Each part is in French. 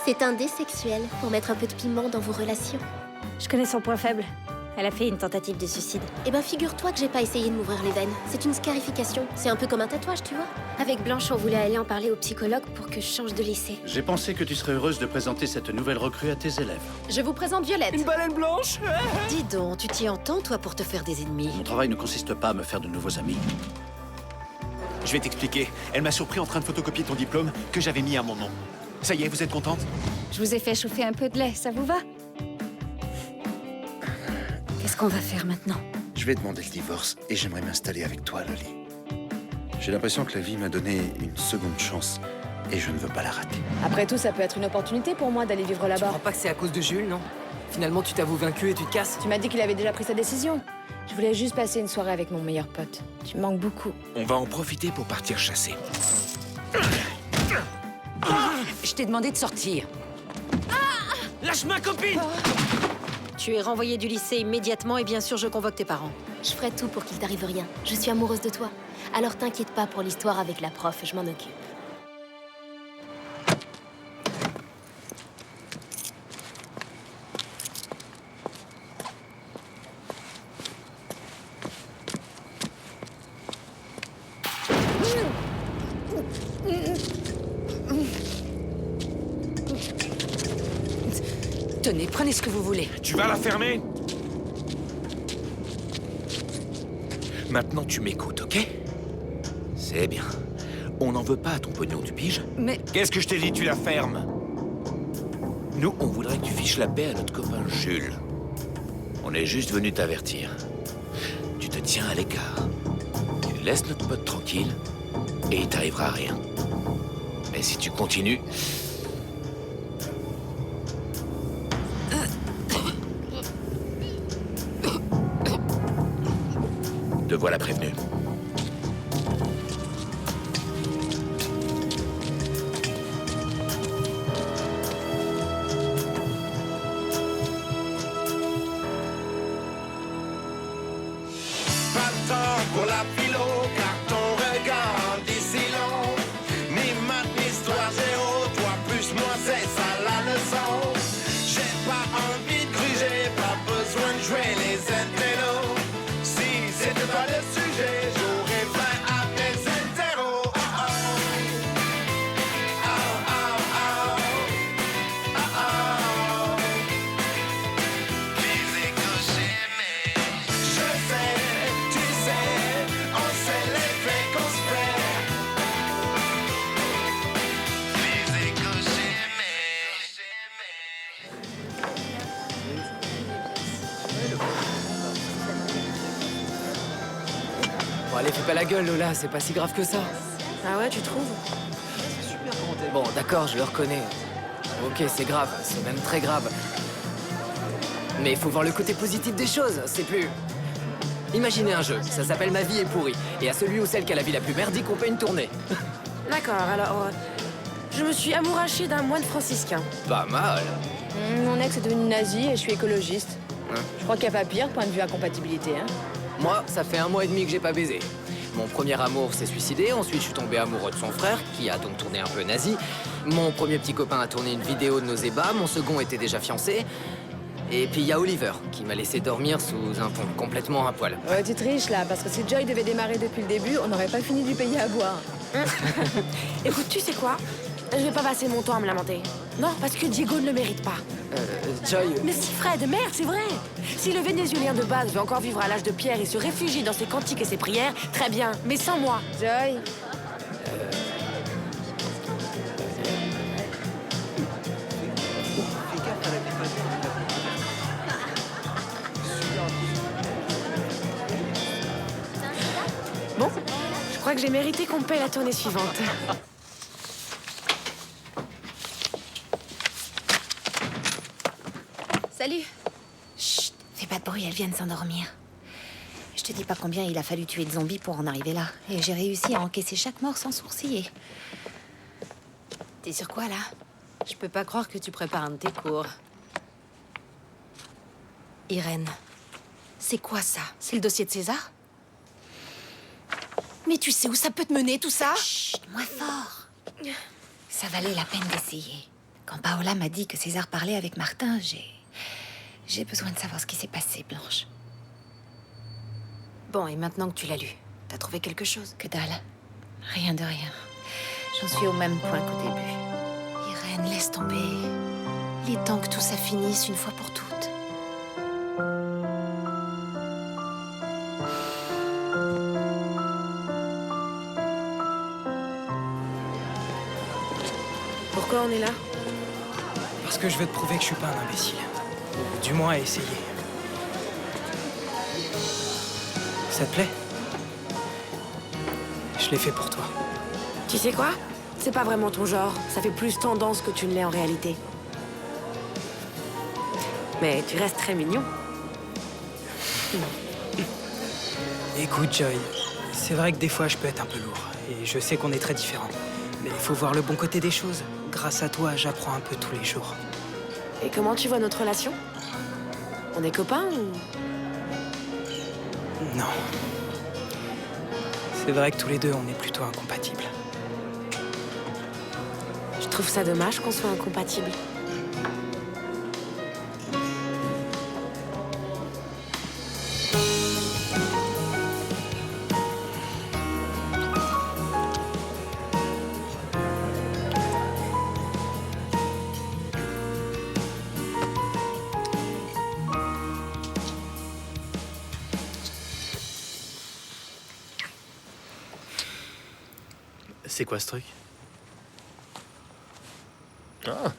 C'est un dé sexuel pour mettre un peu de piment dans vos relations. Je connais son point faible. Elle a fait une tentative de suicide. Eh ben, figure-toi que j'ai pas essayé de m'ouvrir les veines. C'est une scarification. C'est un peu comme un tatouage, tu vois. Avec Blanche, on voulait aller en parler au psychologue pour que je change de lycée. J'ai pensé que tu serais heureuse de présenter cette nouvelle recrue à tes élèves. Je vous présente Violette. Une baleine blanche. Dis donc, tu t'y entends, toi, pour te faire des ennemis? Mon travail ne consiste pas à me faire de nouveaux amis. Je vais t'expliquer. Elle m'a surpris en train de photocopier ton diplôme que j'avais mis à mon nom. Ça y est, vous êtes contente? Je vous ai fait chauffer un peu de lait, ça vous va? Qu'est-ce qu'on va faire maintenant? Je vais demander le divorce et j'aimerais m'installer avec toi, Loli. J'ai l'impression que la vie m'a donné une seconde chance et je ne veux pas la rater. Après tout, ça peut être une opportunité pour moi d'aller vivre Tu là-bas. crois pas que c'est à cause de Jules, non? Finalement, tu t'avoues vaincu et tu te casses? Tu m'as dit qu'il avait déjà pris sa décision. Je voulais juste passer une soirée avec mon meilleur pote. Tu me manques beaucoup. On va en profiter pour partir chasser. Je t'ai demandé de sortir. Lâche ma copine! Tu es renvoyé du lycée immédiatement et bien sûr, je convoque tes parents. Je ferai tout pour qu'il t'arrive rien. Je suis amoureuse de toi. Alors t'inquiète pas pour l'histoire avec la prof, je m'en occupe. Tenez, prenez ce que vous voulez. Tu vas la fermer? Maintenant, tu m'écoutes, ok? C'est bien. On n'en veut pas à ton pognon, tu piges? Mais Qu'est-ce que je t'ai dit? Tu la fermes. Nous, on voudrait que tu fiches la paix à notre copain Jules. On est juste venu t'avertir. Tu te tiens à l'écart. Tu laisses notre pote tranquille et il t'arrivera rien. Mais si tu continues... Te voilà prévenu. Pas de temps pour la philo, car ton regard dit si long. Ni maths, ni histoire, géo, toi plus moi, c'est ça la leçon. J'ai pas envie de gruger, pas besoin de jouer les intellos. Si c'était pas le sujet, j'aurais faim à mes hétéros. Oh oh. Oh oh oh. Oh oh. Les écochés, mais je sais, tu sais, on sait l'effet qu'on se fait. Les écochés, Bon, allez, fais pas la gueule, Lola, c'est pas si grave que ça. Ah ouais, tu trouves? Bon, d'accord, je le reconnais. Ok, c'est grave, c'est même très grave. Mais il faut voir le côté positif des choses, c'est plus... Imaginez un jeu, ça s'appelle Ma vie est pourrie. Et à celui ou celle qui a la vie la plus merdique, on fait une tournée. D'accord, alors... je me suis amourachée d'un moine franciscain. Pas mal. Mon ex est devenu nazi et je suis écologiste. Hein? Je crois qu'il n'y a pas pire, point de vue incompatibilité, hein. Moi, ça fait 1 mois et demi que j'ai pas baisé. Mon premier amour s'est suicidé, ensuite je suis tombé amoureux de son frère, qui a donc tourné un peu nazi. Mon premier petit copain a tourné une vidéo de nos ébats, mon second était déjà fiancé. Et puis il y a Oliver, qui m'a laissé dormir sous un pont, complètement à poil. Ouais, tu triches là, parce que si Joy devait démarrer depuis le début, on n'aurait pas fini de lui payer à boire. Écoute, tu sais quoi? Je vais pas passer mon temps à me lamenter. Non, parce que Diego ne le mérite pas. Joy... Mais si, Fred, merde, c'est vrai. Si le Vénézuélien de base veut encore vivre à l'âge de pierre et se réfugie dans ses cantiques et ses prières, très bien, mais sans moi. Joy, Bon, je crois que j'ai mérité qu'on me paie la tournée suivante. Salut. Chut, fais pas de bruit, elle vient de s'endormir. Je te dis pas combien il a fallu tuer de zombies pour en arriver là. Et j'ai réussi à encaisser chaque mort sans sourciller. T'es sur quoi, là? je peux pas croire que tu prépares un de tes cours. Irène, c'est quoi ça? C'est le dossier de César? Mais tu sais où ça peut te mener, tout ça? Chut, moins fort. Ça valait la peine d'essayer. Quand Paola m'a dit que César parlait avec Martin, j'ai besoin de savoir ce qui s'est passé, Blanche. Bon, et maintenant que tu l'as lu, t'as trouvé quelque chose? Que dalle. Rien de rien. J'en suis au même point qu'au début. Irène, laisse tomber. Il est temps que tout ça finisse une fois pour toutes. Pourquoi on est là? Parce que je veux te prouver que je suis pas un imbécile. Du moins à essayer. Ça te plaît? Je l'ai fait pour toi. Tu sais quoi? C'est pas vraiment ton genre. Ça fait plus tendance que tu ne l'es en réalité. Mais tu restes très mignon. Écoute, Joy, c'est vrai que des fois je peux être un peu lourd. Et je sais qu'on est très différents. Mais il faut voir le bon côté des choses. Grâce à toi, j'apprends un peu tous les jours. Et comment tu vois notre relation? On est copains ou... Non. C'est vrai que tous les deux, on est plutôt incompatibles. Je trouve ça dommage qu'on soit incompatibles. C'est quoi ce truc? Ah,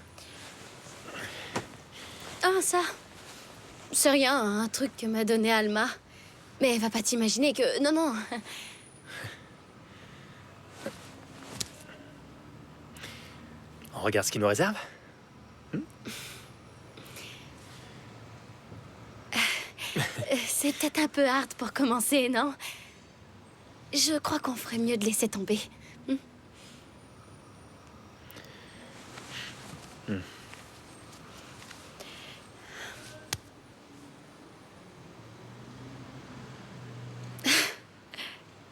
Ah, ça. C'est rien, un truc que m'a donné Alma. Mais va pas t'imaginer que... Non, non. On regarde ce qu'il nous réserve? C'est peut-être un peu hard pour commencer, non? Je crois qu'on ferait mieux de laisser tomber.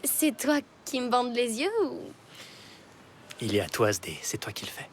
C'est toi qui me bandes les yeux ou... Il est à toi, SD. C'est toi qui le fais.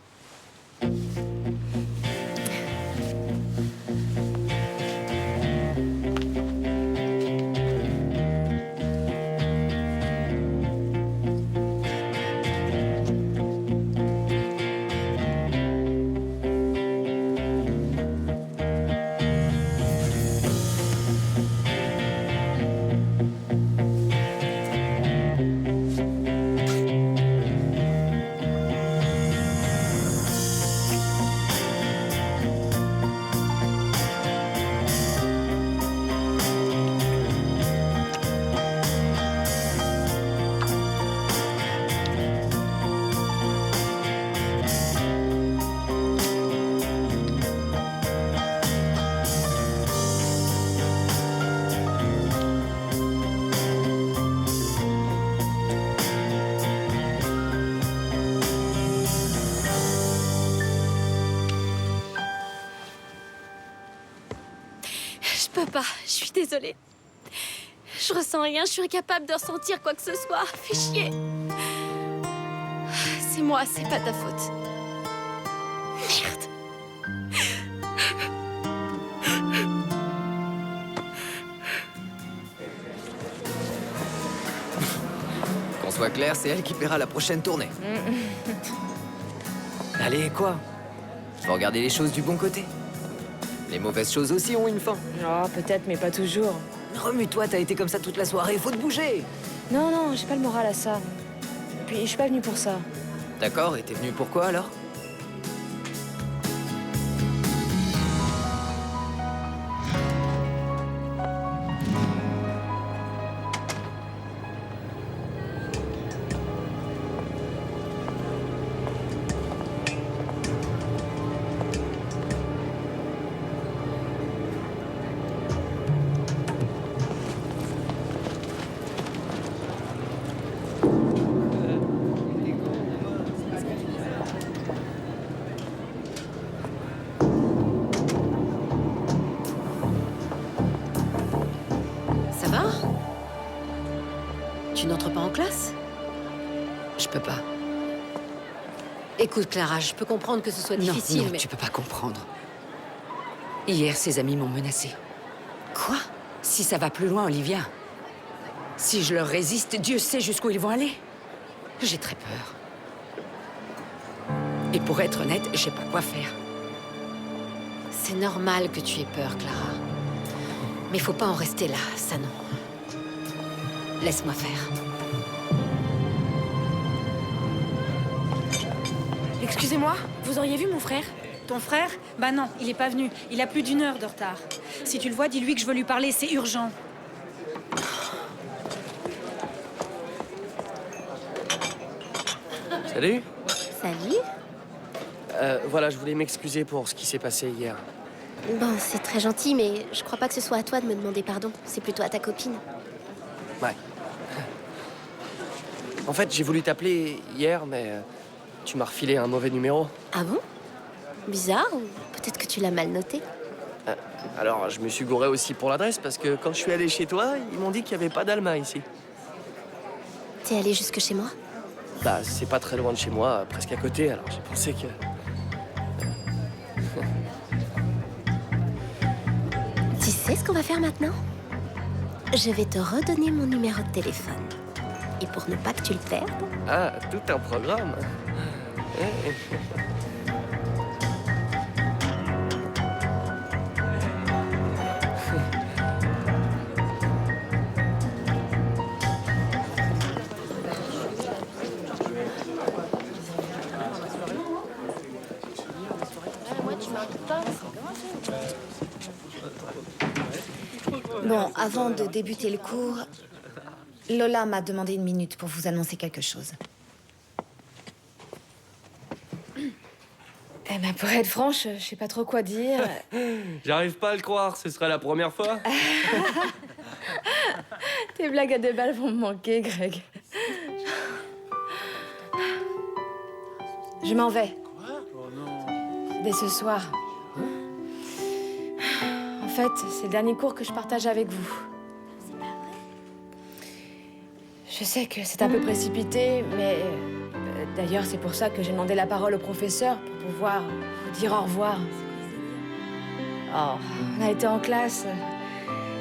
Je peux pas, je suis désolée. Je ressens rien, je suis incapable de ressentir quoi que ce soit. Fais chier. C'est moi, c'est pas ta faute. Merde. Qu'on soit clair, c'est elle qui paiera la prochaine tournée. Allez, quoi? Faut regarder les choses du bon côté. Les mauvaises choses aussi ont une fin. Oh, peut-être, mais pas toujours. Remue-toi, t'as été comme ça toute la soirée, faut te bouger. Non, non, j'ai pas le moral à ça. Puis, je suis pas venue pour ça. D'accord, et t'es venu pourquoi alors? Ça va? Tu n'entres pas en classe? Je peux pas. Écoute, Clara, je peux comprendre que ce soit difficile, non, mais... tu peux pas comprendre. Hier, ses amis m'ont menacé. Quoi? Si ça va plus loin, Olivia, si je leur résiste, Dieu sait jusqu'où ils vont aller. J'ai très peur. Et pour être honnête, je sais pas quoi faire. C'est normal que tu aies peur, Clara. Mais faut pas en rester là, ça non. Laisse-moi faire. Excusez-moi, vous auriez vu mon frère? Ton frère? Bah non, il est pas venu. Il a plus d'1 heure de retard. Si tu le vois, dis-lui que je veux lui parler, c'est urgent. Salut. Salut. Voilà, je voulais m'excuser pour ce qui s'est passé hier. Bon, c'est très gentil, mais je crois pas que ce soit à toi de me demander pardon. C'est plutôt à ta copine. Ouais. En fait, j'ai voulu t'appeler hier, mais tu m'as refilé un mauvais numéro. Ah bon? Bizarre, ou peut-être que tu l'as mal noté. Alors, je me suis gouré aussi pour l'adresse, parce que quand je suis allé chez toi, ils m'ont dit qu'il n'y avait pas d'Alma ici. T'es allé jusque chez moi? Bah, c'est pas très loin de chez moi, presque à côté, alors j'ai pensé que... Tu sais ce qu'on va faire maintenant? Je vais te redonner mon numéro de téléphone. Et pour ne pas que tu le perdes... Ah, tout un programme. Bon, avant de débuter le cours, Lola m'a demandé 1 minute pour vous annoncer quelque chose. Eh ben, pour être franche, je sais pas trop quoi dire. J'arrive pas à le croire, ce serait la première fois. Tes blagues à 2 balles vont me manquer, Greg. Je m'en vais. Dès ce soir. En fait, c'est le dernier cours que je partage avec vous. Je sais que c'est un peu précipité, mais d'ailleurs, c'est pour ça que j'ai demandé la parole au professeur pour pouvoir vous dire au revoir. Oh, on a été en classe,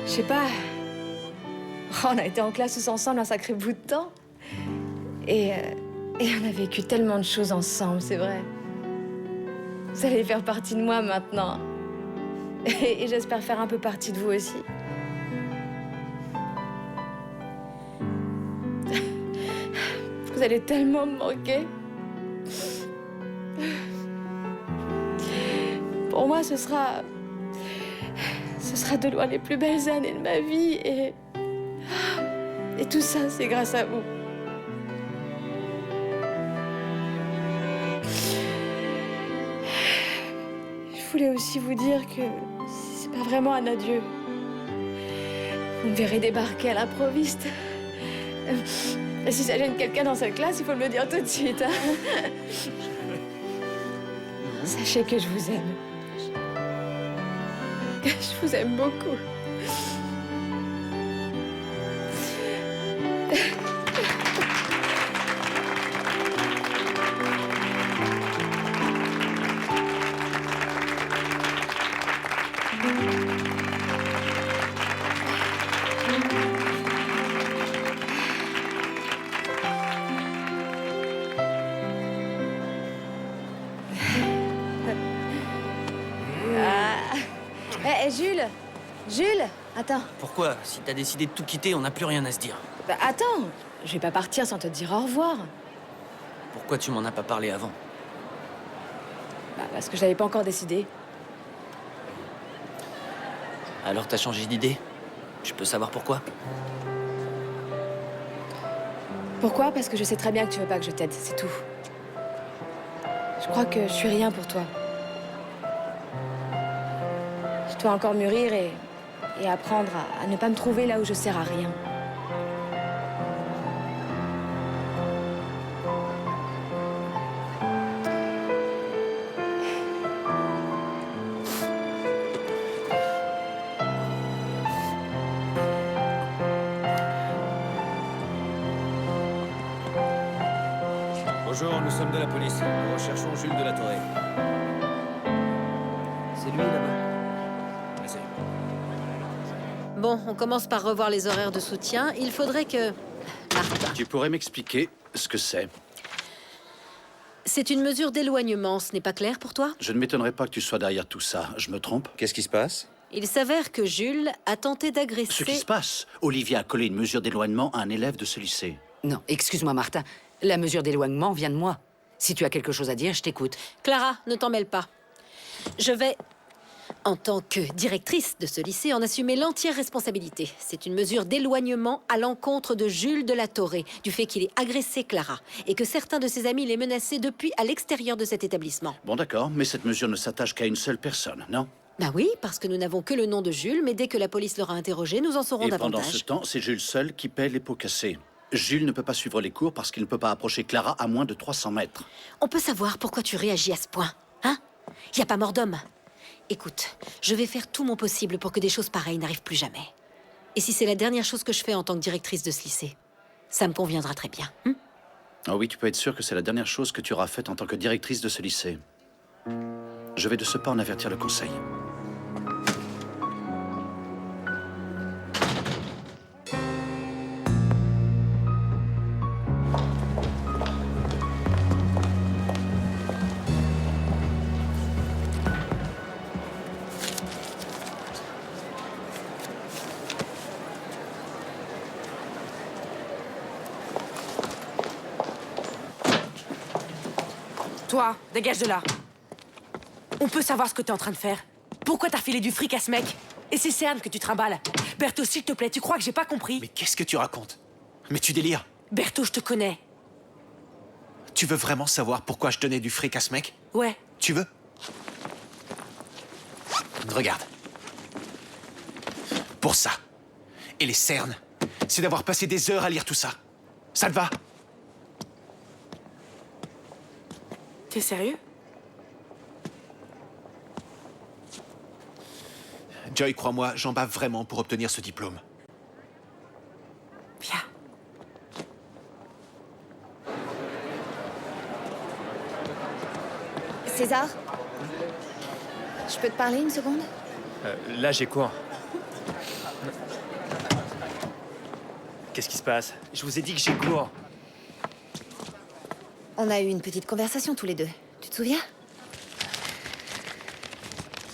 je sais pas. Oh, on a été en classe tous ensemble un sacré bout de temps. Et on a vécu tellement de choses ensemble, c'est vrai. Vous allez faire partie de moi maintenant. Et j'espère faire un peu partie de vous aussi. Vous allez tellement me manquer. Pour moi, ce sera de loin les plus belles années de ma vie. Et tout ça, c'est grâce à vous. Je voulais aussi vous dire que c'est pas vraiment un adieu. Vous me verrez débarquer à l'improviste. Et si ça gêne quelqu'un dans cette classe, il faut me le dire tout de suite. Hein. Sachez que je vous aime. Que je vous aime beaucoup. Jules, attends. Pourquoi? Si t'as décidé de tout quitter, on n'a plus rien à se dire. Bah attends, je vais pas partir sans te dire au revoir. Pourquoi tu m'en as pas parlé avant? Bah parce que je l'avais pas encore décidé. Alors t'as changé d'idée? Je peux savoir pourquoi? Pourquoi? Parce que je sais très bien que tu veux pas que je t'aide, c'est tout. Je crois que je suis rien pour toi. Je dois encore mûrir et apprendre à ne pas me trouver là où je sers à rien. Bonjour, nous sommes de la police. Nous recherchons Jules de la Torre. C'est lui là-bas. Vas-y. Bon, on commence par revoir les horaires de soutien. Il faudrait que... Martha. Tu pourrais m'expliquer ce que c'est? C'est une mesure d'éloignement, ce n'est pas clair pour toi? Je ne m'étonnerais pas que tu sois derrière tout ça. Je me trompe? Qu'est-ce qui se passe? Il s'avère que Jules a tenté d'agresser... Ce qui se passe, Olivia a collé une mesure d'éloignement à un élève de ce lycée. Non, excuse-moi, Martha. La mesure d'éloignement vient de moi. Si tu as quelque chose à dire, je t'écoute. Clara, ne t'en mêle pas. Je vais, en tant que directrice de ce lycée, en assumer l'entière responsabilité. C'est une mesure d'éloignement à l'encontre de Jules de la Torre, du fait qu'il ait agressé Clara, et que certains de ses amis l'aient menacé depuis à l'extérieur de cet établissement. Bon d'accord, mais cette mesure ne s'attache qu'à une seule personne, non? Ben oui, parce que nous n'avons que le nom de Jules, mais dès que la police l'aura interrogé, nous en saurons Et davantage. pendant ce temps, c'est Jules seul qui paie les pots cassés. Jules ne peut pas suivre les cours parce qu'il ne peut pas approcher Clara à moins de 300 mètres. On peut savoir pourquoi tu réagis à ce point, hein? Y a pas mort d'homme. Écoute, je vais faire tout mon possible pour que des choses pareilles n'arrivent plus jamais. Et si c'est la dernière chose que je fais en tant que directrice de ce lycée, ça me conviendra très bien. Ah oui, tu peux être sûr que c'est la dernière chose que tu auras faite en tant que directrice de ce lycée. Je vais de ce pas en avertir le conseil. Toi, dégage de là. On peut savoir ce que t'es en train de faire. Pourquoi t'as filé du fric à ce mec? Et ces cernes que tu trimbales. Berthaud, s'il te plaît, tu crois que j'ai pas compris? Mais qu'est-ce que tu racontes? Mais tu délires. Berthaud, je te connais. Tu veux vraiment savoir pourquoi je donnais du fric à ce mec? Ouais. Tu veux? Regarde. Pour ça. Et les cernes, c'est d'avoir passé des heures à lire tout ça. Ça te va? T'es sérieux? Joy, crois-moi, j'en bats vraiment pour obtenir ce diplôme. Viens. César? Je peux te parler une seconde? Là, j'ai cours. Qu'est-ce qui se passe? Je vous ai dit que j'ai cours. On a eu une petite conversation tous les deux. Tu te souviens?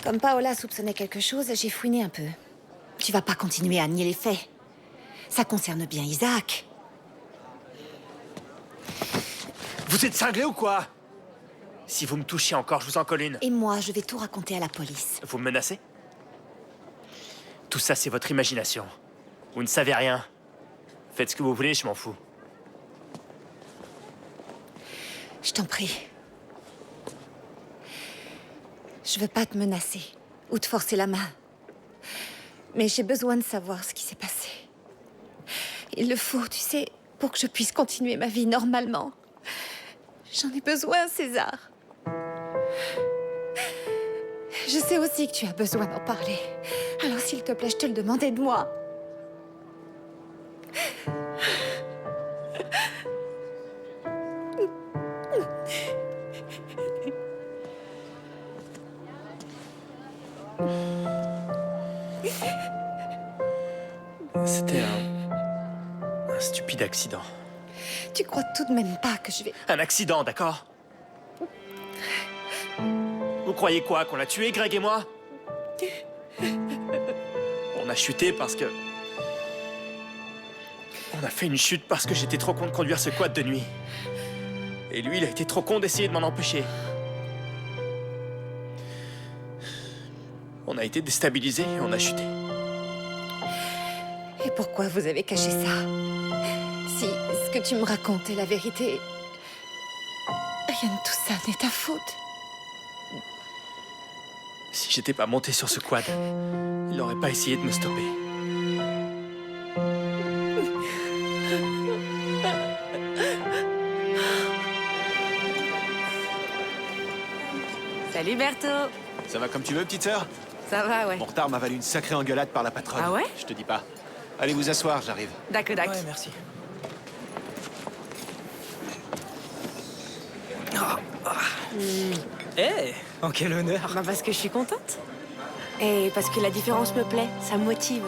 Comme Paola soupçonnait quelque chose, j'ai fouiné un peu. Tu vas pas continuer à nier les faits. Ça concerne bien Isaac. Vous êtes cinglés ou quoi? Si vous me touchez encore, je vous en colle une. Et moi, je vais tout raconter à la police. Vous me menacez? Tout ça, c'est votre imagination. Vous ne savez rien. Faites ce que vous voulez, je m'en fous. Je t'en prie. Je veux pas te menacer ou te forcer la main. Mais j'ai besoin de savoir ce qui s'est passé. Il le faut, tu sais, pour que je puisse continuer ma vie normalement. J'en ai besoin, César. Je sais aussi que tu as besoin d'en parler. Alors s'il te plaît, je te le demande, aide-moi. C'était un stupide accident. Tu crois tout de même pas que je vais... Un accident, d'accord? Vous croyez quoi? Qu'on l'a tué, Greg et moi? On a chuté parce que... On a fait une chute parce que j'étais trop con de conduire ce quad de nuit. Et lui, il a été trop con d'essayer de m'en empêcher. On a été déstabilisés et on a chuté. Et pourquoi vous avez caché ça? Si ce que tu me racontes est la vérité, rien de tout ça n'est ta faute. Si j'étais pas monté sur ce quad, il n'aurait pas essayé de me stopper. Salut Berthaud. Ça va comme tu veux, petite sœur? Ça va, ouais. Mon retard m'a valu une sacrée engueulade par la patronne. Ah ouais? Je te dis pas. Allez vous asseoir, j'arrive. D'accord. Ouais, merci. Eh, en quel honneur. Bah parce que je suis contente. Et parce que la différence me plaît, ça me motive.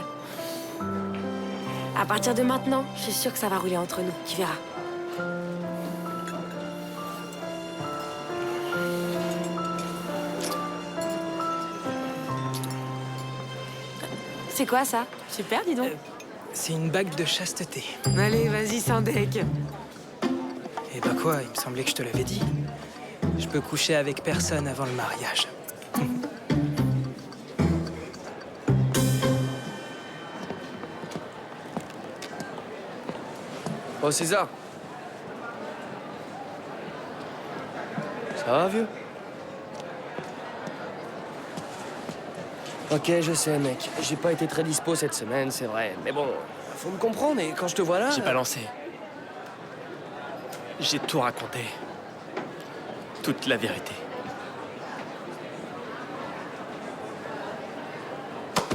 À partir de maintenant, je suis sûre que ça va rouler entre nous, tu verras. C'est quoi ça? Super, dis donc. C'est une bague de chasteté. Allez, vas-y, sans deck. Eh ben quoi, il me semblait que je te l'avais dit. Je peux coucher avec personne avant le mariage. Oh, César. Ça va, vieux? Ok, je sais, mec. J'ai pas été très dispo cette semaine, c'est vrai. Mais bon, faut me comprendre, et quand je te vois là... J'ai pas lancé. J'ai tout raconté. Toute la vérité.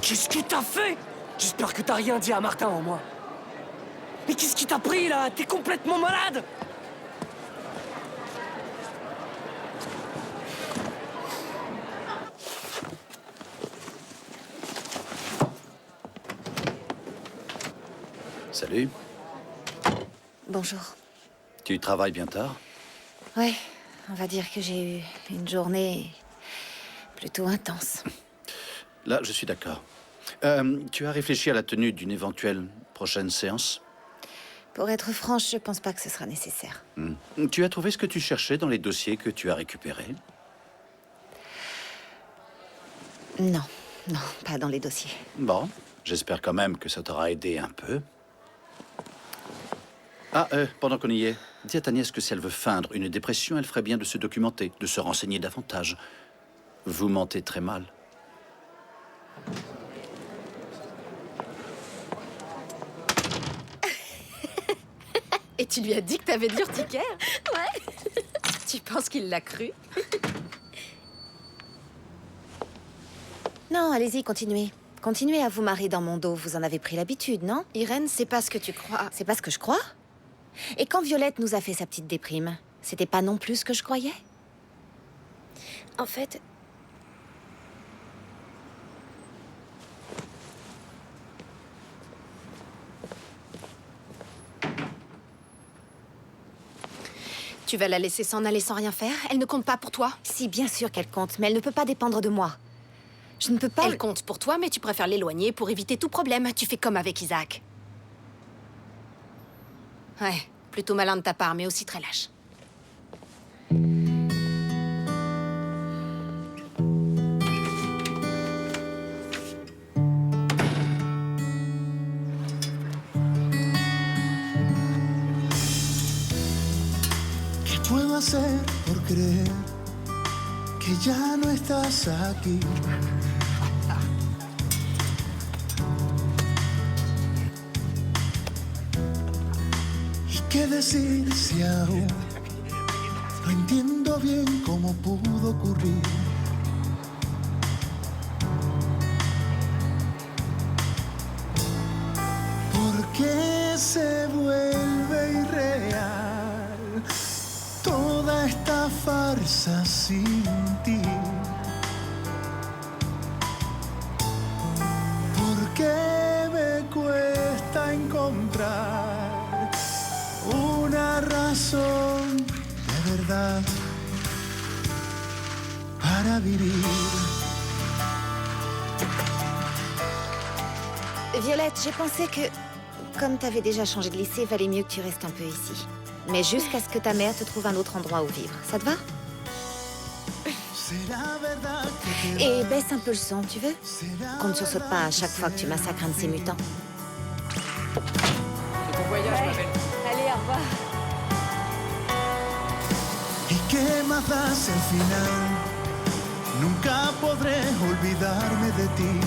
Qu'est-ce que t'as fait? J'espère que t'as rien dit à Martin en moi. Mais qu'est-ce qui t'a pris, là? T'es complètement malade! Salut. Bonjour. Tu travailles bien tard? Ouais, on va dire que j'ai eu une journée plutôt intense. Là, je suis d'accord. Tu as réfléchi à la tenue d'une éventuelle prochaine séance? Pour être franche, je pense pas que ce sera nécessaire. Tu as trouvé ce que tu cherchais dans les dossiers que tu as récupérés? Non, non, pas dans les dossiers. Bon, j'espère quand même que ça t'aura aidé un peu. Ah, pendant qu'on y est, dis à ta nièce que si elle veut feindre une dépression, elle ferait bien de se documenter, de se renseigner davantage. Vous mentez très mal. Et tu lui as dit que t'avais de l'urticaire? Ouais. Tu penses qu'il l'a cru? Non, allez-y, continuez. Continuez à vous marrer dans mon dos, vous en avez pris l'habitude, non? Irène, c'est pas ce que tu crois. C'est pas ce que je crois? Et quand Violette nous a fait sa petite déprime, c'était pas non plus ce que je croyais? En fait, Tu vas la laisser s'en aller sans rien faire? Elle ne compte pas pour toi? Si, bien sûr qu'elle compte, mais elle ne peut pas dépendre de moi. Je ne peux pas... Elle compte pour toi, mais tu préfères l'éloigner pour éviter tout problème. Tu fais comme avec Isaac. Ouais, plutôt malin de ta part, mais aussi très lâche. ¿Qué puedo hacer por creer que ya no estás aquí? ¿Qué decir si aún no entiendo bien cómo pudo ocurrir? ¿Por qué se vuelve irreal toda esta farsa sin ti? ¿Por qué me cuesta encontrar una razón de verdad para vivir? Violette, j'ai pensé que, comme t'avais déjà changé de lycée, valait mieux que tu restes un peu ici. Mais jusqu'à ce que ta mère te trouve un autre endroit où vivre. Ça te va? Et baisse un peu le son, tu veux? Qu'on ne sursaute pas à chaque fois que tu massacres un de ces mutants. C'est ton voyage, ma belle. Allez, au revoir. ¿Y qué más da si al final nunca podré olvidarme de ti?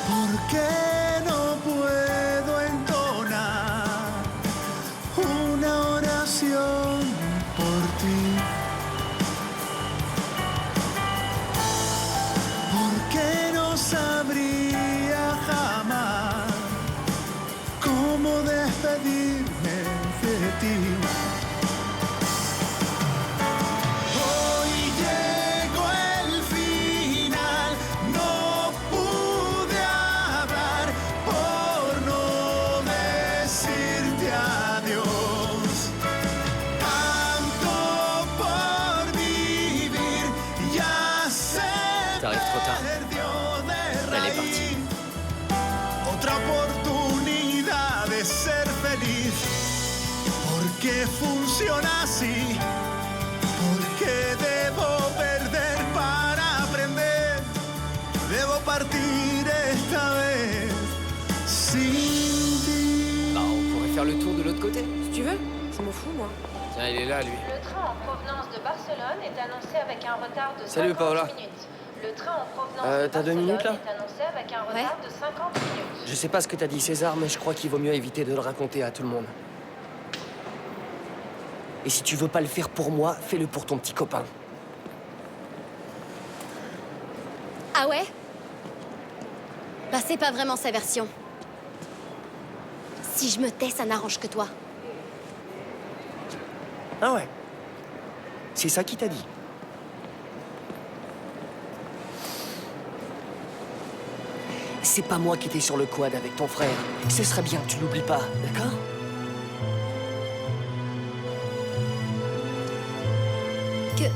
¿Por qué no puedo entonar una oración por ti? ¿Por qué no sabría jamás cómo despedirme Hoy llegó el final, no pude hablar por no decirte adiós. Tanto por vivir, ya se T'arrives trop tard. perdió de Elle est partie. otra oportunidad de ser feliz. ¿Por qué funciona así? ¿Por qué debo perder para aprender? Debo partir esta vez sin ti. Bah, on pourrait faire le tour de l'autre côté. Si tu veux, je m'en fous, moi. Tiens, il est là, lui. Le train en provenance de Barcelone est annoncé avec un retard de Salut, 50 Paola. minutes. Le train en provenance de T'as 2 Barcelone minutes, là est annoncé avec un retard de 50 minutes. Je sais pas ce que t'as dit, César, mais je crois qu'il vaut mieux éviter de le raconter à tout le monde. Et si tu veux pas le faire pour moi, fais-le pour ton petit copain. Ah ouais? Bah c'est pas vraiment sa version. Si je me tais, ça n'arrange que toi. Ah ouais? C'est ça qu'il t'a dit? C'est pas moi qui étais sur le quad avec ton frère. Ce serait bien que tu l'oublies pas, d'accord? T'es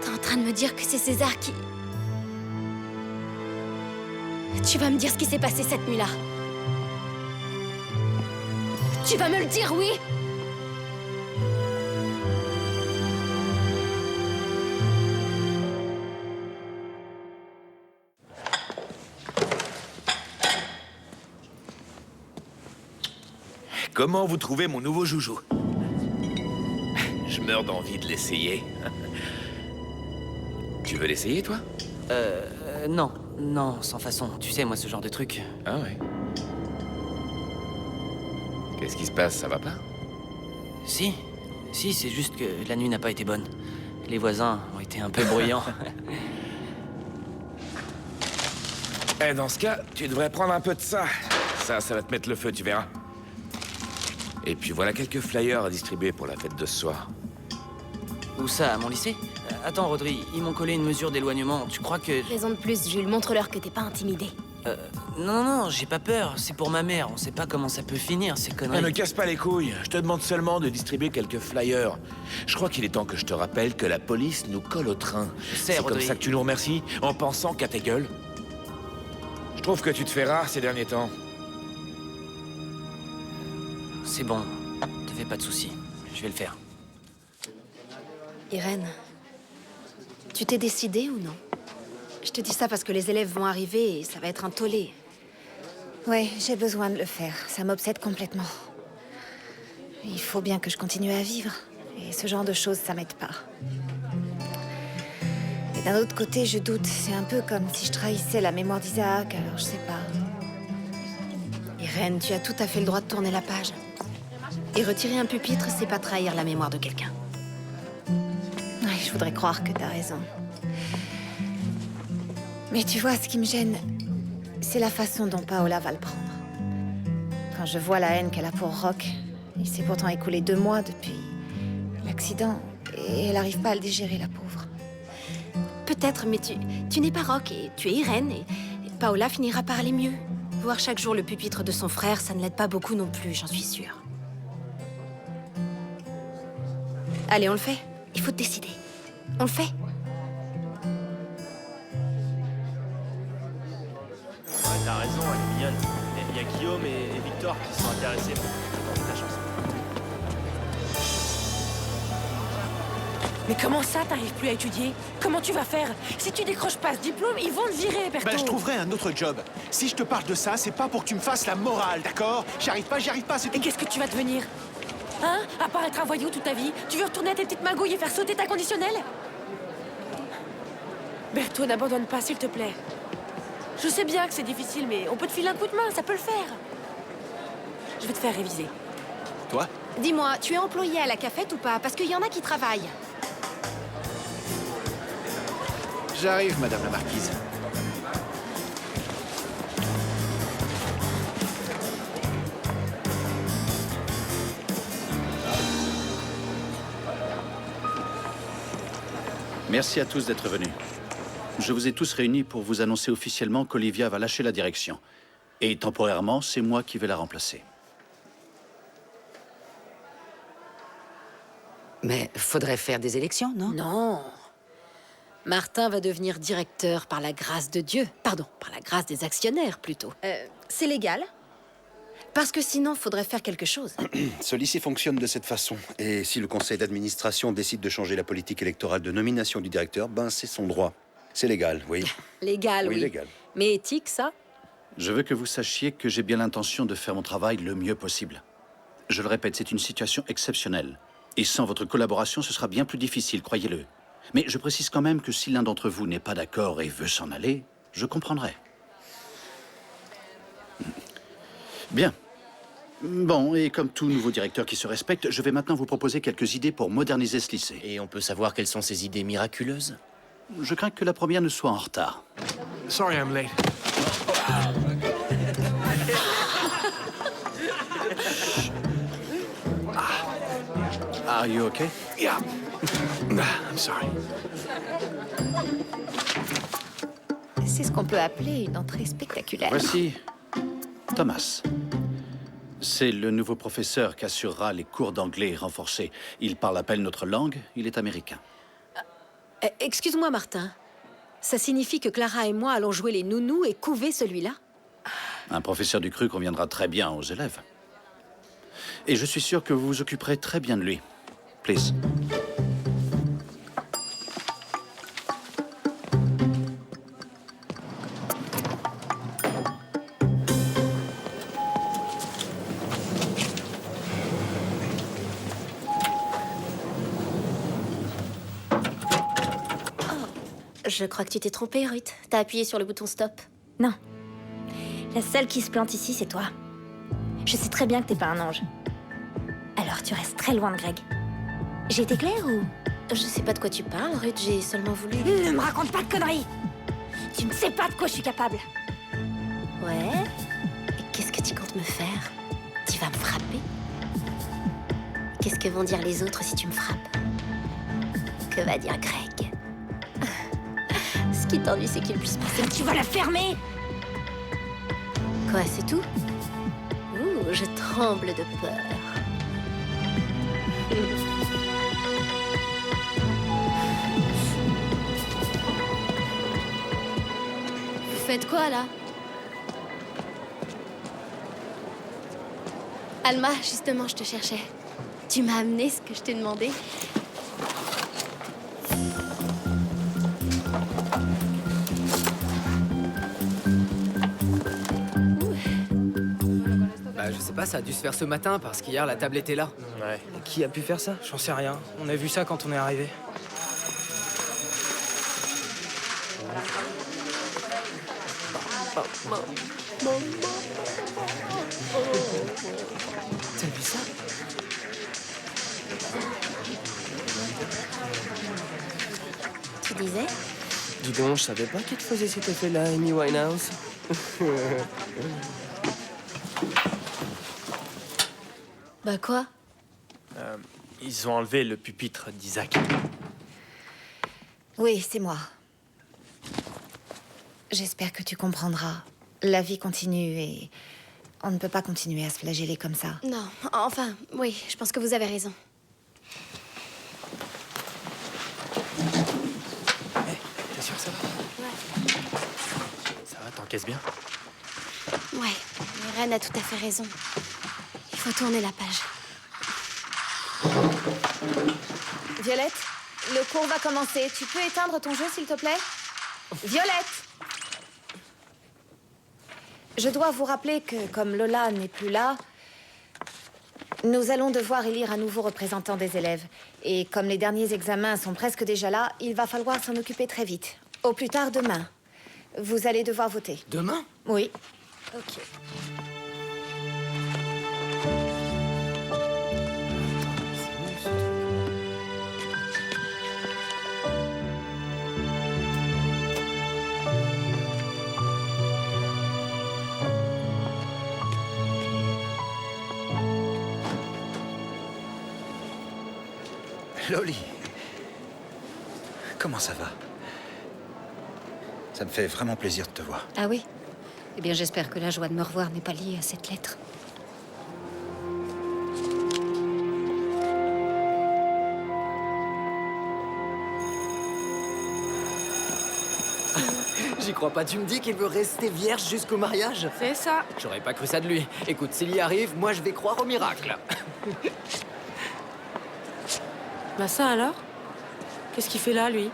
en train de me dire que c'est César qui... Tu vas me dire ce qui s'est passé cette nuit-là. Tu vas me le dire, oui? Comment vous trouvez mon nouveau joujou? Je meurs d'envie de l'essayer. Tu veux l'essayer, toi? Non. Non, sans façon. Tu sais, moi, ce genre de truc... Ah ouais. Qu'est-ce qui se passe? Ça va pas? Si. Si, c'est juste que la nuit n'a pas été bonne. Les voisins ont été un peu bruyants. Eh, dans ce cas, tu devrais prendre un peu de ça. Ça va te mettre le feu, tu verras. Et puis voilà quelques flyers à distribuer pour la fête de ce soir. Où ça, à mon lycée? Attends, Rodri, ils m'ont collé une mesure d'éloignement. Tu crois que... Raison de plus, Jules, montre-leur que t'es pas intimidé. Non, j'ai pas peur. C'est pour ma mère. On sait pas comment ça peut finir, ces conneries. Ne me casse pas les couilles. Je te demande seulement de distribuer quelques flyers. Je crois qu'il est temps que je te rappelle que la police nous colle au train. C'est comme Rodri. ça que tu nous remercies, en pensant qu'à tes gueules. Je trouve que tu te fais rare ces derniers temps. C'est bon. Te fais pas de soucis. Je vais le faire. Irène, tu t'es décidée ou non? Je te dis ça parce que les élèves vont arriver et ça va être un tollé. Ouais, j'ai besoin de le faire. Ça m'obsède complètement. Il faut bien que je continue à vivre. Et ce genre de choses, ça m'aide pas. Et d'un autre côté, je doute. C'est un peu comme si je trahissais la mémoire d'Isaac, alors je sais pas. Irène, tu as tout à fait le droit de tourner la page. Et retirer un pupitre, c'est pas trahir la mémoire de quelqu'un. Ouais, je voudrais croire que t'as raison. Mais tu vois, ce qui me gêne, c'est la façon dont Paola va le prendre. Quand je vois la haine qu'elle a pour Rock, il s'est pourtant écoulé 2 mois depuis l'accident, et elle n'arrive pas à le digérer, la pauvre. Peut-être, mais tu n'es pas Rock et tu es Irène, et Paola finira par aller mieux. Voir chaque jour le pupitre de son frère, ça ne l'aide pas beaucoup non plus, j'en suis sûre. Allez, on le fait. Il faut te décider. On le fait. Ouais, t'as raison, elle est mignonne. Il y a Guillaume et Victor qui sont intéressés. Tente ta chance. Mais comment ça, t'arrives plus à étudier? Comment tu vas faire? Si tu décroches pas ce diplôme, ils vont te virer, Berto. Ben, je trouverai un autre job. Si je te parle de ça, c'est pas pour que tu me fasses la morale, d'accord? J'y arrive pas, c'est tout. Et qu'est-ce que tu vas devenir? Hein? À part être un voyou toute ta vie, tu veux retourner à tes petites magouilles et faire sauter ta conditionnelle? Berto, n'abandonne pas, s'il te plaît. Je sais bien que c'est difficile, mais on peut te filer un coup de main, ça peut le faire. Je vais te faire réviser. Toi? Dis-moi, tu es employé à la cafette ou pas? Parce qu'il y en a qui travaillent. J'arrive, madame la marquise. Merci à tous d'être venus. Je vous ai tous réunis pour vous annoncer officiellement qu'Olivia va lâcher la direction. Et temporairement, c'est moi qui vais la remplacer. Mais faudrait faire des élections, non? Non. Martin va devenir directeur par la grâce de Dieu. Pardon, par la grâce des actionnaires, plutôt. C'est légal? Parce que sinon, faudrait faire quelque chose. Ce lycée fonctionne de cette façon. Et si le conseil d'administration décide de changer la politique électorale de nomination du directeur, ben c'est son droit. C'est légal, oui. Légal, oui. légal. Mais éthique, ça? Je veux que vous sachiez que j'ai bien l'intention de faire mon travail le mieux possible. Je le répète, c'est une situation exceptionnelle. Et sans votre collaboration, ce sera bien plus difficile, croyez-le. Mais je précise quand même que si l'un d'entre vous n'est pas d'accord et veut s'en aller, je comprendrai. Bien. Bon, et comme tout nouveau directeur qui se respecte, je vais maintenant vous proposer quelques idées pour moderniser ce lycée. Et on peut savoir quelles sont ces idées miraculeuses? Je crains que la première ne soit en retard. Sorry, I'm late. Are you okay? Yeah. I'm sorry. C'est ce qu'on peut appeler une entrée spectaculaire. Voici Thomas. C'est le nouveau professeur qui assurera les cours d'anglais renforcés. Il parle à peine notre langue, il est américain. Excuse-moi, Martin. Ça signifie que Clara et moi allons jouer les nounous et couver celui-là? Un professeur du cru conviendra très bien aux élèves. Et je suis sûr que vous vous occuperez très bien de lui. Please. Je crois que tu t'es trompée, Ruth. T'as appuyé sur le bouton stop. Non. La seule qui se plante ici, c'est toi. Je sais très bien que t'es pas un ange. Alors tu restes très loin de Greg. J'ai été claire ou... Je sais pas de quoi tu parles, Ruth. J'ai seulement voulu... Ne me raconte pas de conneries. Tu ne sais pas de quoi je suis capable. Ouais. Et qu'est-ce que tu comptes me faire? Tu vas me frapper? Qu'est-ce que vont dire les autres si tu me frappes? Que va dire Greg? Ce qui t'ennuie, c'est qu'il puisse passer... Tu vas la fermer. Quoi, c'est tout? Ouh, je tremble de peur. Vous faites quoi, là? Alma, justement, je te cherchais. Tu m'as amené ce que je t'ai demandé. Je sais pas, ça a dû se faire ce matin parce qu'hier la table était là. Ouais. Qui a pu faire ça? J'en sais rien. On a vu ça quand on est arrivé. T'as vu ça? Tu disais? Dis donc, je savais pas qu'il te faisait cet effet-là, Amy Winehouse. Bah quoi? Ils ont enlevé le pupitre d'Isaac. Oui, c'est moi. J'espère que tu comprendras. La vie continue et on ne peut pas continuer à se flageller comme ça. Non, enfin, oui, je pense que vous avez raison. T'es sûr que ça va? Ouais. Ça va, t'encaisses bien? Ouais, Irène a tout à fait raison. Il faut tourner la page. Violette, le cours va commencer. Tu peux éteindre ton jeu, s'il te plaît? Violette! Je dois vous rappeler que, comme Lola n'est plus là, nous allons devoir élire un nouveau représentant des élèves. Et comme les derniers examens sont presque déjà là, il va falloir s'en occuper très vite. Au plus tard demain. Vous allez devoir voter. Demain? Oui. Ok. Loli. Comment ça va? Ça me fait vraiment plaisir de te voir. Ah oui? Eh bien, j'espère que la joie de me revoir n'est pas liée à cette lettre. J'y crois pas, tu me dis qu'il veut rester vierge jusqu'au mariage? C'est ça. J'aurais pas cru ça de lui. Écoute, s'il y arrive, moi je vais croire au miracle. Bah ça alors? Qu'est-ce qu'il fait là, lui?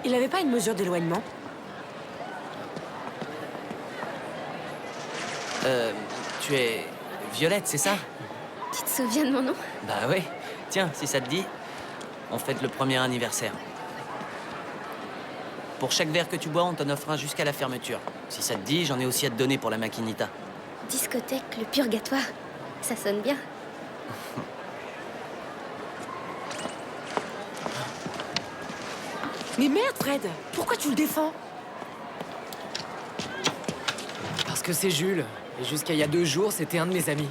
Il avait pas une mesure d'éloignement? Tu es Violette, c'est ça? Tu te souviens de mon nom? Bah ouais. Tiens, si ça te dit, on fête le 1er anniversaire. Pour chaque verre que tu bois, on t'en offre un jusqu'à la fermeture. Si ça te dit, j'en ai aussi à te donner pour la maquinita. Discothèque, le purgatoire. Ça sonne bien. Mais merde, Fred! Pourquoi tu le défends? Parce que c'est Jules. Et jusqu'à il y a 2 jours, c'était un de mes amis.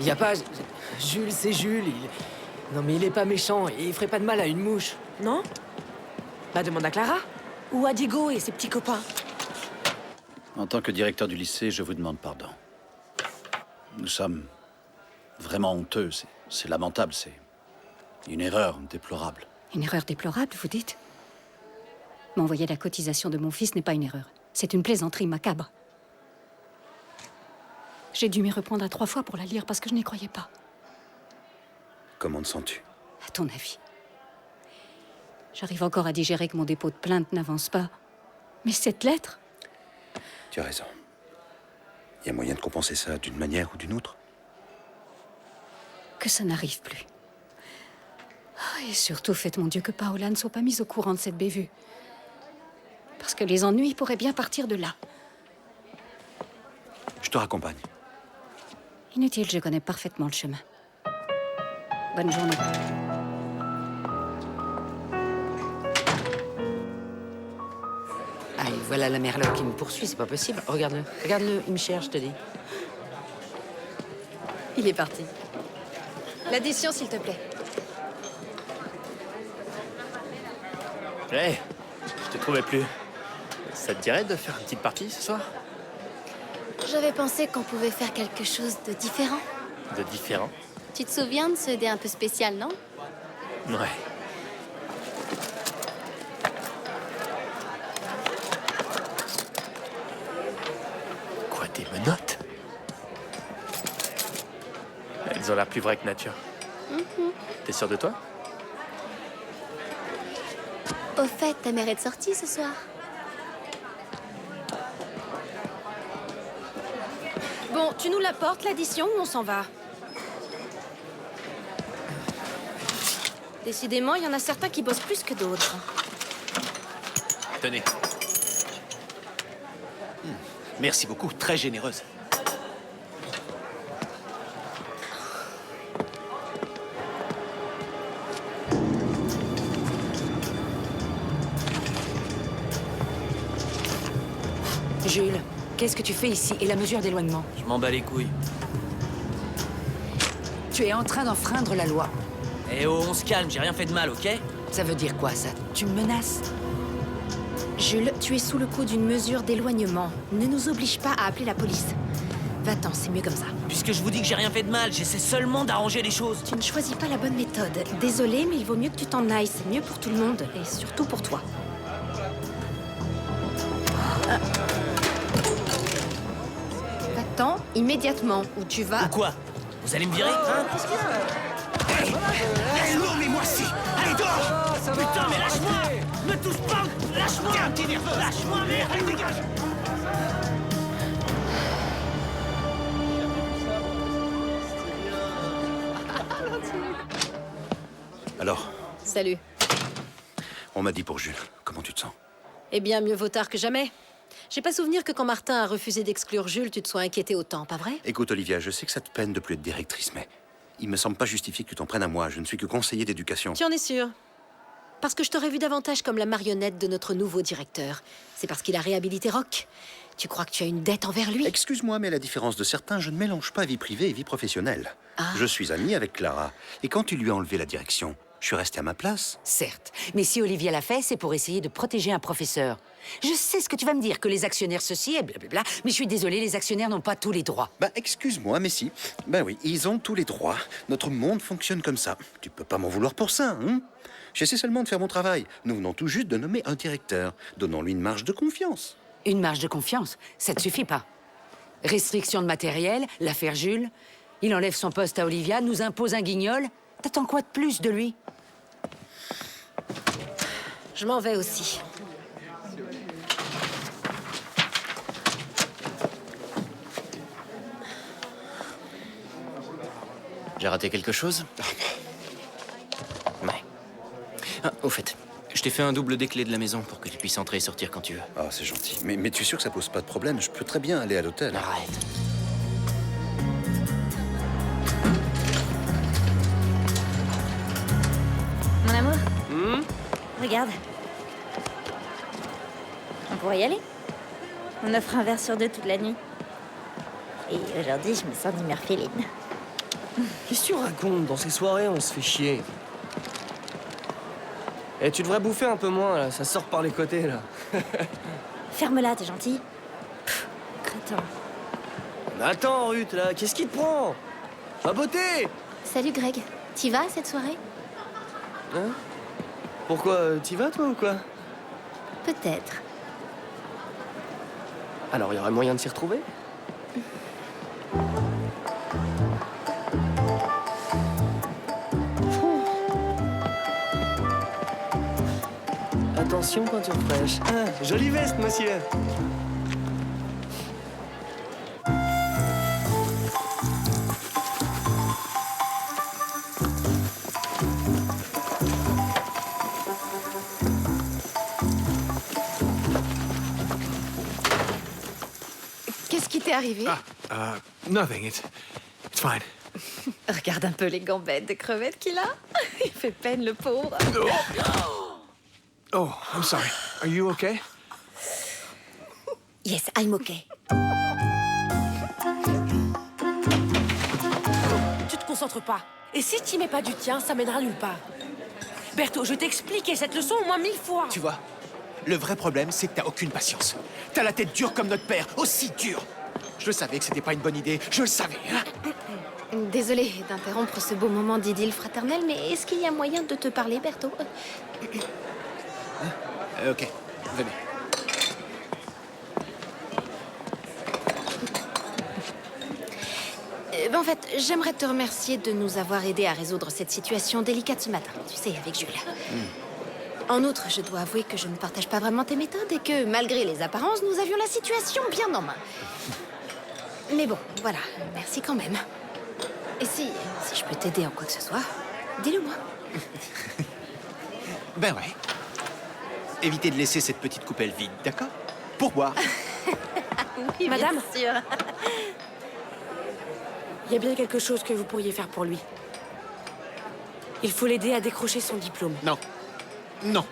Il y a pas... Jules, c'est Jules. Non mais il est pas méchant et il ferait pas de mal à une mouche. Non? Bah demande à Clara. Ou à Diego et ses petits copains. En tant que directeur du lycée, je vous demande pardon. Nous sommes vraiment honteux. C'est lamentable. C'est une erreur déplorable. Une erreur déplorable, vous dites? M'envoyer la cotisation de mon fils n'est pas une erreur. C'est une plaisanterie macabre. J'ai dû m'y reprendre à 3 fois pour la lire parce que je n'y croyais pas. Comment te sens-tu? À ton avis? J'arrive encore à digérer que mon dépôt de plainte n'avance pas. Mais cette lettre? Tu as raison. Il y a moyen de compenser ça d'une manière ou d'une autre? Que ça n'arrive plus. Et surtout, faites mon Dieu que Paola ne soit pas mise au courant de cette bévue. Parce que les ennuis pourraient bien partir de là. Je te raccompagne. Inutile, je connais parfaitement le chemin. Bonne journée. Ah, et voilà la Merloc qui me poursuit, c'est pas possible. Regarde-le, regarde-le, il me cherche, je te dis. Il est parti. L'addition, s'il te plaît. Hé, je te trouvais plus. Ça te dirait de faire une petite partie ce soir? J'avais pensé qu'on pouvait faire quelque chose de différent. De différent? Tu te souviens de ce dé un peu spécial, non? Ouais. Quoi, des menottes? Elles ont l'air plus vraies que nature. T'es sûr de toi? Au fait, ta mère est de sortie ce soir. Bon, tu nous l'apportes, l'addition, ou on s'en va? Décidément, il y en a certains qui bossent plus que d'autres. Tenez. Merci beaucoup, très généreuse. Jules, qu'est-ce que tu fais ici et la mesure d'éloignement? Je m'en bats les couilles. Tu es en train d'enfreindre la loi. Eh oh, on se calme, j'ai rien fait de mal, ok? Ça veut dire quoi, ça? Tu me menaces? Jules, tu es sous le coup d'une mesure d'éloignement. Ne nous oblige pas à appeler la police. Va-t'en, c'est mieux comme ça. Puisque je vous dis que j'ai rien fait de mal, j'essaie seulement d'arranger les choses. Tu ne choisis pas la bonne méthode. Désolée, mais il vaut mieux que tu t'en ailles. C'est mieux pour tout le monde, et surtout pour toi. Va-t'en immédiatement, ou tu vas... Ou quoi? Vous allez me virer, hein? Laisse-moi, mais moi si. Allez, dehors. Putain, mais lâche-moi! Me touche pas! Lâche-moi! T'es un petit nerveux. Lâche-moi, merde! Allez, dégage. Alors, Salut. on m'a dit pour Jules. Comment tu te sens? Eh bien, mieux vaut tard que jamais. J'ai pas souvenir que quand Martin a refusé d'exclure Jules, tu te sois inquiété autant, pas vrai? Écoute, Olivia, je sais que ça te peine de plus être directrice, mais il me semble pas justifié que tu t'en prennes à moi. Je ne suis que conseiller d'éducation. Tu en es sûr? Parce que je t'aurais vu davantage comme la marionnette de notre nouveau directeur. C'est parce qu'il a réhabilité Rock. Tu crois que tu as une dette envers lui? Excuse-moi, mais à la différence de certains, je ne mélange pas vie privée et vie professionnelle. Je suis ami avec Clara. Et quand tu lui as enlevé la direction, Je suis resté à ma place. Certes, mais si Olivia l'a fait, c'est pour essayer de protéger un professeur. Je sais ce que tu vas me dire, que les actionnaires ceci et blablabla, mais je suis désolée, les actionnaires n'ont pas tous les droits. Bah, excuse-moi, mais si. Ben oui, ils ont tous les droits. Notre monde fonctionne comme ça. Tu peux pas m'en vouloir pour ça, hein? J'essaie seulement de faire mon travail. Nous venons tout juste de nommer un directeur. Donnons-lui une marge de confiance. Une marge de confiance, ça ne suffit pas. Restriction de matériel, l'affaire Jules. Il enlève son poste à Olivia, nous impose un guignol. T'attends quoi de plus de lui? Je m'en vais aussi. J'ai raté quelque chose? Ouais. Ah, au fait, je t'ai fait un double des clés de la maison pour que tu puisses entrer et sortir quand tu veux. Ah, c'est gentil. Mais tu es sûr que ça pose pas de problème? Je peux très bien aller à l'hôtel. Arrête. Mon amour, regarde. On pourrait y aller. On offre un verre sur deux toute la nuit. Et aujourd'hui, je me sens d'humorphéline. Qu'est-ce que tu racontes? Dans ces soirées, on se fait chier. Eh, tu devrais bouffer un peu moins, là. Ça sort par les côtés, là. Ferme-la, t'es gentil. Pff, crétin. Attends, Ruth, là, qu'est-ce qui te prend? Ma beauté! Salut Greg. T'y vas à cette soirée? Hein? Pourquoi? T'y vas, toi, ou quoi? Peut-être. Alors, il y aurait moyen de s'y retrouver? Attention, peinture fraîche. Ah, jolie veste, monsieur. Qu'est-ce qui t'est arrivé? Nothing. It's fine. Regarde un peu les gambettes de crevettes qu'il a. Il fait peine, le pauvre. Oh, I'm sorry. Are you okay? Yes, I'm okay. Tu te concentres pas. Et si tu mets pas du tien, ça mènera nulle part. Berthaud, je t'ai expliqué cette leçon au moins 1000 fois. Tu vois, le vrai problème, c'est que t'as aucune patience. T'as la tête dure comme notre père, aussi dure. Je le savais que c'était pas une bonne idée, je le savais, hein. Désolée d'interrompre ce beau moment d'idylle fraternelle, mais est-ce qu'il y a moyen de te parler, Berthaud? Ok, venez. En fait, j'aimerais te remercier de nous avoir aidés à résoudre cette situation délicate ce matin, tu sais, avec Jules. En outre, je dois avouer que je ne partage pas vraiment tes méthodes et que, malgré les apparences, nous avions la situation bien en main. Mais bon, voilà, merci quand même. Et si je peux t'aider en quoi que ce soit, dis-le moi. Ben ouais. Évitez de laisser cette petite coupelle vide, d'accord? Pour boire. Oui, Madame, bien sûr. il y a bien quelque chose que vous pourriez faire pour lui. Il faut l'aider à décrocher son diplôme. Non. Non.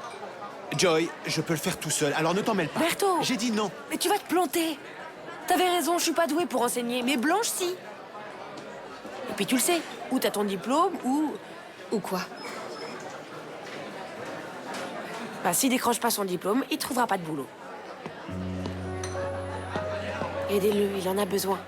Joy, je peux le faire tout seul, alors ne t'en mêle pas. Berthaud! J'ai dit non. Mais tu vas te planter. T'avais raison, je suis pas douée pour enseigner, mais Blanche, si. Et puis tu le sais, ou t'as ton diplôme, ou... Ou quoi? Bah, s'il décroche pas son diplôme, il trouvera pas de boulot. Aidez-le, il en a besoin.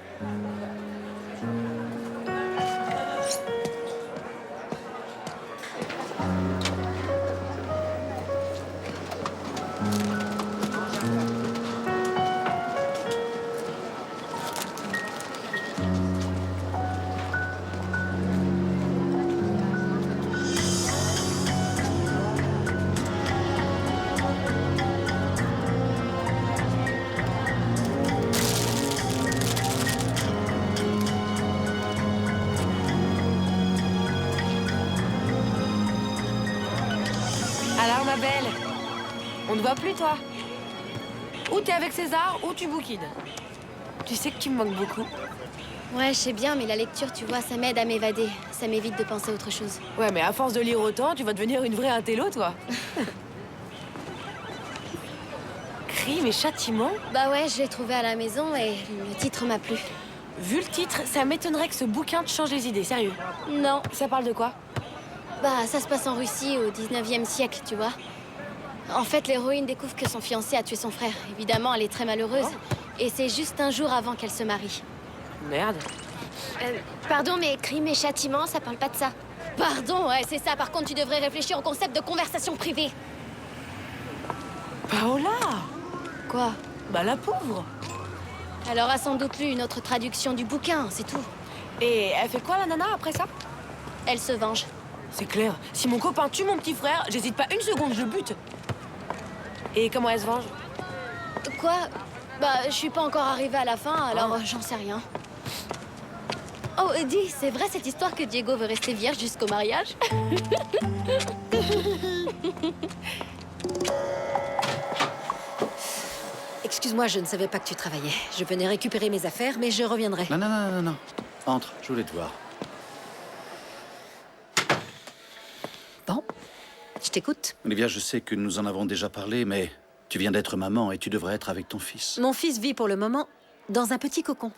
Alors, ma belle, on ne voit plus, toi. Ou t'es avec César, ou tu bouquines. Tu sais que tu me manques beaucoup. Ouais, je sais bien, mais la lecture, tu vois, ça m'aide à m'évader. Ça m'évite de penser à autre chose. Ouais, mais à force de lire autant, tu vas devenir une vraie intello, toi. Crime et châtiment? Bah ouais, je l'ai trouvé à la maison et le titre m'a plu. Vu le titre, ça m'étonnerait que ce bouquin te change les idées, sérieux. Non. Ça parle de quoi? Bah, ça se passe en Russie au 19e siècle, tu vois. En fait, l'héroïne découvre que son fiancé a tué son frère. Évidemment, elle est très malheureuse. Et c'est juste un jour avant qu'elle se marie. Merde. Pardon, mais crime et châtiment, ça parle pas de ça. Pardon, ouais, c'est ça. Par contre, tu devrais réfléchir au concept de conversation privée. Paola! Quoi? Bah la pauvre! Elle aura sans doute lu une autre traduction du bouquin, c'est tout. Et elle fait quoi la nana après ça? Elle se venge. C'est clair. Si mon copain tue mon petit frère, j'hésite pas une seconde, je le bute. Et comment elle se venge? Quoi? Bah, je suis pas encore arrivée à la fin, alors j'en sais rien. Oh, dis, c'est vrai cette histoire que Diego veut rester vierge jusqu'au mariage? Excuse-moi, je ne savais pas que tu travaillais. Je venais récupérer mes affaires, mais je reviendrai. Non. Entre, je voulais te voir. Bon, je t'écoute. Olivia, je sais que nous en avons déjà parlé, mais tu viens d'être maman et tu devrais être avec ton fils. Mon fils vit pour le moment dans un petit cocon.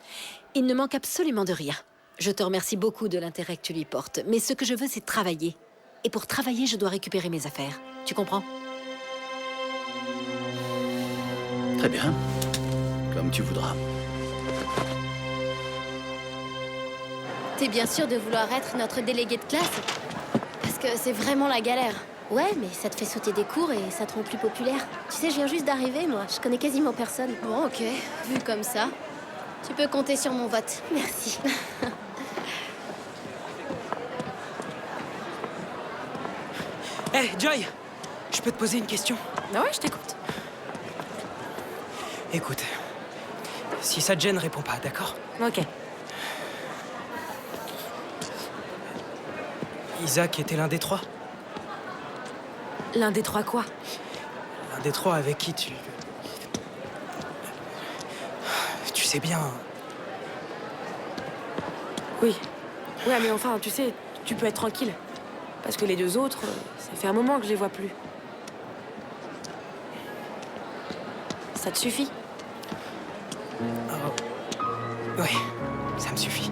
Il ne manque absolument de rien. Je te remercie beaucoup de l'intérêt que tu lui portes, mais ce que je veux, c'est travailler. Et pour travailler, je dois récupérer mes affaires. Tu comprends? Très bien. Comme tu voudras. T'es bien sûr de vouloir être notre délégué de classe? Parce que c'est vraiment la galère. Ouais, mais ça te fait sauter des cours et ça te rend plus populaire. Tu sais, je viens juste d'arriver, moi. Je connais quasiment personne. Bon, ok. Vu comme ça, tu peux compter sur mon vote. Merci. Hé, Joy! Je peux te poser une question? Ah ouais, je t'écoute. Écoute, si ça te gêne, réponds pas, d'accord? Ok. Isaac était l'un des trois? L'un des trois quoi? L'un des trois avec qui tu... Tu sais bien... Oui. Ouais, mais enfin, tu sais, tu peux être tranquille. Parce que les deux autres, ça fait un moment que je les vois plus. Ça te suffit? Oui, ça me suffit.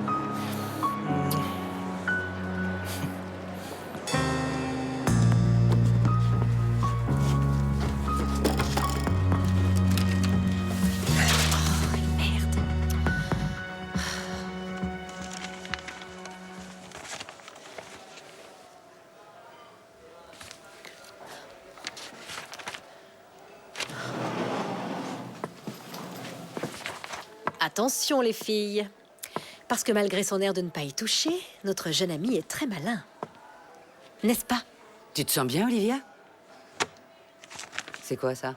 Attention les filles, parce que malgré son air de ne pas y toucher, notre jeune ami est très malin. N'est-ce pas? Tu te sens bien, Olivia? C'est quoi ça?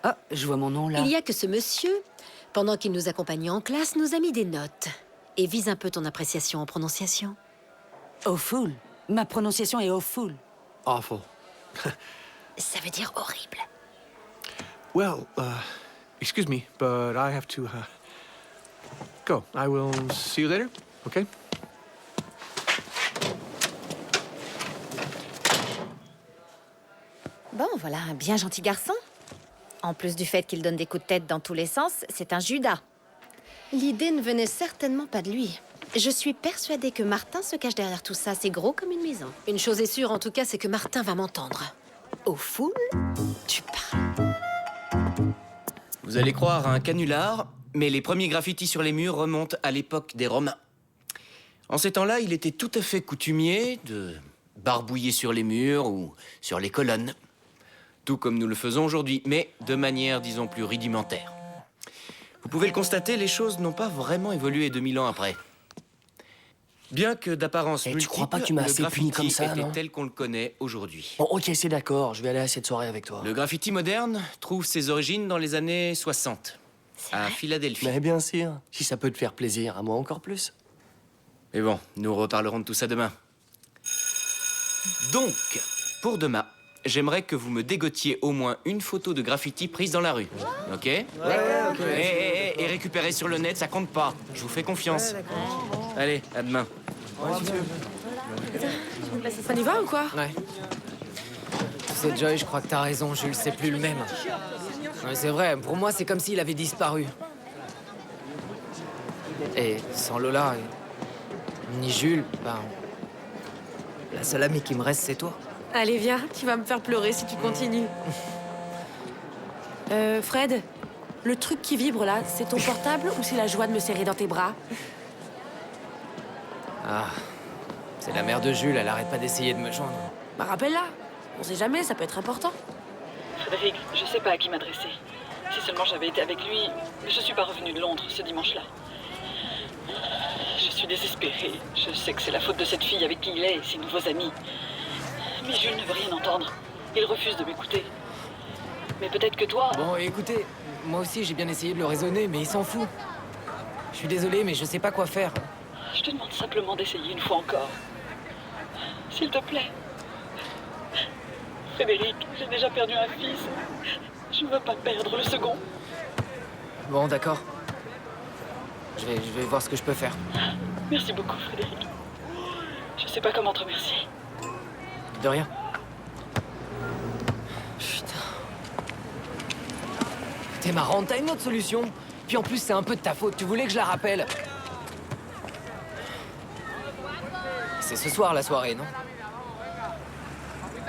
Oh, je vois mon nom là. Il y a que ce monsieur, pendant qu'il nous accompagnait en classe, nous a mis des notes. Et vise un peu ton appréciation en prononciation. Awful. Ma prononciation est awful. Awful. Ça veut dire horrible. Well, excuse me, but I have to go. I will see you later, okay? Bon, voilà un bien gentil garçon. En plus du fait qu'il donne des coups de tête dans tous les sens, c'est un Judas. L'idée ne venait certainement pas de lui. Je suis persuadée que Martin se cache derrière tout ça. C'est gros comme une maison. Une chose est sûre, en tout cas, c'est que Martin va m'entendre. Au foule, tu parles. Vous allez croire à un canular, mais les premiers graffitis sur les murs remontent à l'époque des Romains. En ces temps-là, il était tout à fait coutumier de barbouiller sur les murs ou sur les colonnes. Tout comme nous le faisons aujourd'hui, mais de manière, disons, plus rudimentaire. Vous pouvez le constater, les choses n'ont pas vraiment évolué 2000 ans après. Bien que d'apparence multiple, tu crois pas que tu m'as assez puni comme ça, était non? tel qu'on le connaît aujourd'hui. Bon, ok, c'est d'accord, je vais aller à cette soirée avec toi. Le graffiti moderne trouve ses origines dans les années 60, à Philadelphie. Mais bien sûr, si ça peut te faire plaisir, à moi encore plus. Mais bon, nous reparlerons de tout ça demain. Donc, pour demain, j'aimerais que vous me dégotiez au moins une photo de graffiti prise dans la rue. Ok? Ouais, ok. Et récupérée sur le net, ça compte pas. Je vous fais confiance. Allez, à demain. Ça y va ou quoi? Ouais. Tu sais, Joy, je crois que t'as raison, Jules, c'est plus le même. Ouais, c'est vrai, pour moi, c'est comme s'il avait disparu. Et sans Lola, ni Jules, ben... La seule amie qui me reste, c'est toi. Allez, viens, tu vas me faire pleurer si tu continues. Fred, le truc qui vibre là, c'est ton portable ou c'est la joie de me serrer dans tes bras? Ah, c'est la mère de Jules, elle arrête pas d'essayer de me joindre. Bah rappelle-la, on sait jamais, ça peut être important. Frédéric, je sais pas à qui m'adresser. Si seulement j'avais été avec lui, mais je suis pas revenue de Londres ce dimanche-là. Je suis désespérée. Je sais que c'est la faute de cette fille avec qui il est et ses nouveaux amis. Mais Jules ne veut rien entendre. Il refuse de m'écouter. Mais peut-être que toi... Bon, écoutez, moi aussi j'ai bien essayé de le raisonner, mais il s'en fout. Je suis désolé, mais je sais pas quoi faire. Je te demande simplement d'essayer une fois encore. S'il te plaît. Frédéric, j'ai déjà perdu un fils. Je ne veux pas perdre le second. Bon, d'accord. Je vais voir ce que je peux faire. Merci beaucoup, Frédéric. Je sais pas comment te remercier. De rien. T'es marrant, t'as une autre solution. Puis en plus, c'est un peu de ta faute. Tu voulais que je la rappelle. C'est ce soir la soirée, non?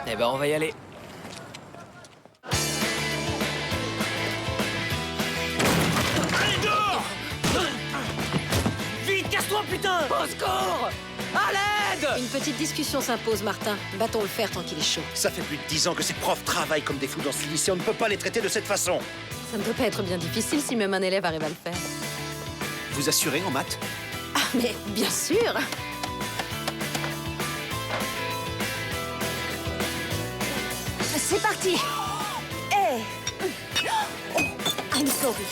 Eh ben, on va y aller. Vite, casse-toi, putain! Au secours! À l'aide! Une petite discussion s'impose, Martin. Battons le fer tant qu'il est chaud. Ça fait plus de 10 ans que ces profs travaillent comme des fous dans ce lycée. On ne peut pas les traiter de cette façon. Ça ne peut pas être bien difficile si même un élève arrive à le faire. Vous assurez en maths? Ah, mais bien sûr! C'est parti. Hey. Oh, I'm sorry.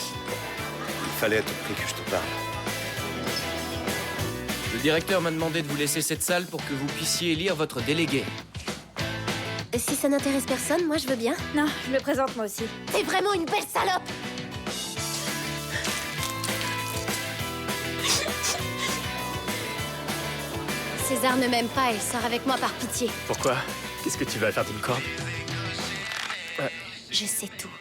Il fallait à tout prix que je te parle. Le directeur m'a demandé de vous laisser cette salle pour que vous puissiez lire votre délégué. Si ça n'intéresse personne, moi je veux bien. Non, je me présente moi aussi. T'es vraiment une belle salope! César ne m'aime pas, elle sort avec moi par pitié. Pourquoi? Qu'est-ce que tu vas faire d'une corde? Je sais tout.